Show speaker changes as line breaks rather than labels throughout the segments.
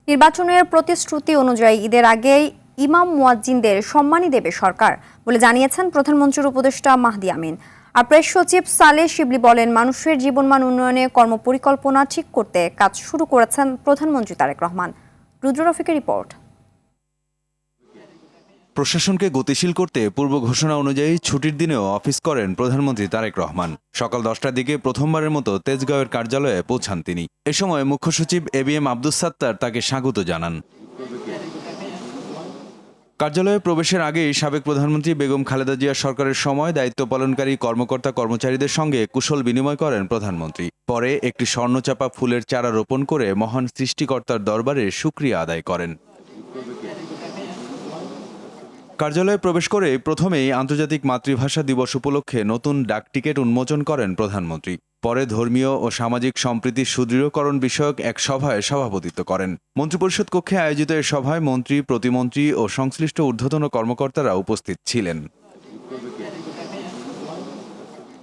নির্বাচনের প্রতিশ্রুতি অনুযায়ী ঈদের আগেই ইমাম মুয়াজ্জিনদের সম্মানী দেবে সরকার বলে জানিয়েছেন প্রধানমন্ত্রীর উপদেষ্টা মাহদি আমিন। আর প্রেস সচিব সালেহ শিবলি বলেন, মানুষের জীবনমান উন্নয়নে কর্মপরিকল্পনা ঠিক করতে কাজ শুরু করেছেন প্রধানমন্ত্রী তারেক রহমান। রুদ্র রফিকের রিপোর্ট।
প্রশাসনকে গতিশীল করতে পূর্ব ঘোষণা অনুযায়ী ছুটির দিনেও অফিস করেন প্রধানমন্ত্রী তারেক রহমান। সকাল 10টার দিকে প্রথমবারের মতো তেজগাঁওয়ের কার্যালয়ে পৌঁছান তিনি। এ সময় মুখ্য সচিব ABM আব্দুস সাত্তার তাকে স্বাগত জানান। কার্যালয়ে প্রবেশের আগেই সাবেক প্রধানমন্ত্রী বেগম খালেদা জিয়া সরকারের সময় দায়িত্ব পালনকারী কর্মকর্তা কর্মচারীদের সঙ্গে কুশল বিনিময় করেন প্রধানমন্ত্রী। পরে একটি স্বর্ণচাপা ফুলের চারা রোপণ করে মহান সৃষ্টিকর্তার দরবারে শুকরিয়া আদায় করেন। কার্যালয়ে প্রবেশ করে প্রথমেই আন্তর্জাতিক মাতৃভাষা দিবস উপলক্ষে নতুন ডাকটিকিট উন্মোচন করেন প্রধানমন্ত্রী। পরে ধর্মীয় ও সামাজিক সম্প্রীতি সুদৃঢ়করণ বিষয়ক এক সভায় সভাপতিত্ব করেন। মন্ত্রিপরিষদ কক্ষে আয়োজিত এ সভায় মন্ত্রী, প্রতিমন্ত্রী ও সংশ্লিষ্ট ঊর্ধ্বতন কর্মকর্তারা উপস্থিত ছিলেন।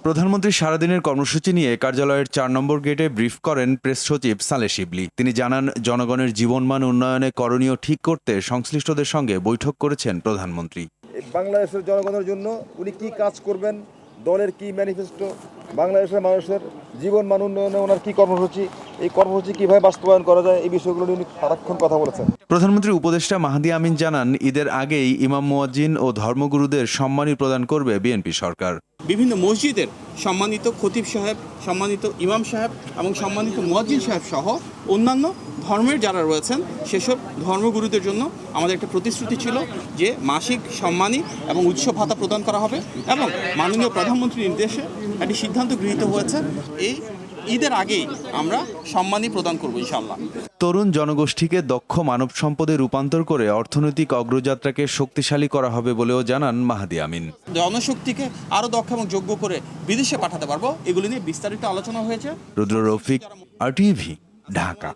প্রধানমন্ত্রী সারাদিনের কর্মসূচি নিয়ে কার্যালয়ের 4 নম্বর গেটে ব্রিফ করেন প্রেস সচিব সালেহ শিবলি। তিনি জানান, জনগণের জীবনমান উন্নয়নে করণীয় ঠিক করতে সংশ্লিষ্টদের সঙ্গে বৈঠক করেছেন প্রধানমন্ত্রী।
বাংলাদেশের জনগণের জন্য উনি কি কাজ করবেন, দলের কি ম্যানিফেস্টো, বাংলাদেশের মানুষের জীবনমান উন্নয়নে ওনার কি কর্মসূচি, এই কর্মসূচি কিভাবে বাস্তবায়ন করা যায়, এই বিষয়গুলো নিয়ে উনি সারাক্ষণ কথা বলেছেন।
প্রধানমন্ত্রীর উপদেষ্টা মাহদি আমিন জানান, ঈদের আগেই ইমাম মুয়াজ্জিন ও ধর্মগুরুদের সম্মানী প্রদান করবে বিএনপি সরকার।
বিভিন্ন মসজিদের সম্মানিত খতিব সাহেব, সম্মানিত ইমাম সাহেব এবং সম্মানিত মুয়াজ্জিন সাহেব সহ অন্যান্য ধর্মের যারা রয়েছেন সেসব ধর্মগুরুদের জন্য আমাদের একটা প্রতিশ্রুতি ছিল যে মাসিক সম্মানী এবং উৎসব ভাতা প্রদান করা হবে, এবং মাননীয় প্রধানমন্ত্রীর নির্দেশে একটি সিদ্ধান্ত গৃহীত হয়েছে এই ঈদের আগেই আমরা সম্মানী প্রদান করব ইনশাআল্লাহ।
তরুণ জনগোষ্ঠীকে দক্ষ মানব সম্পদে রূপান্তর করে অর্থনৈতিক অগ্রযাত্রাকে শক্তিশালী করা হবে বলেও জানান মাহদি আমিন।
জনশক্তিকে আরও দক্ষ এবং যোগ্য করে বিদেশে পাঠাতে পারবো, এগুলি নিয়ে বিস্তারিত আলোচনা হয়েছে।
রুদ্র রফিক, RTV, ঢাকা।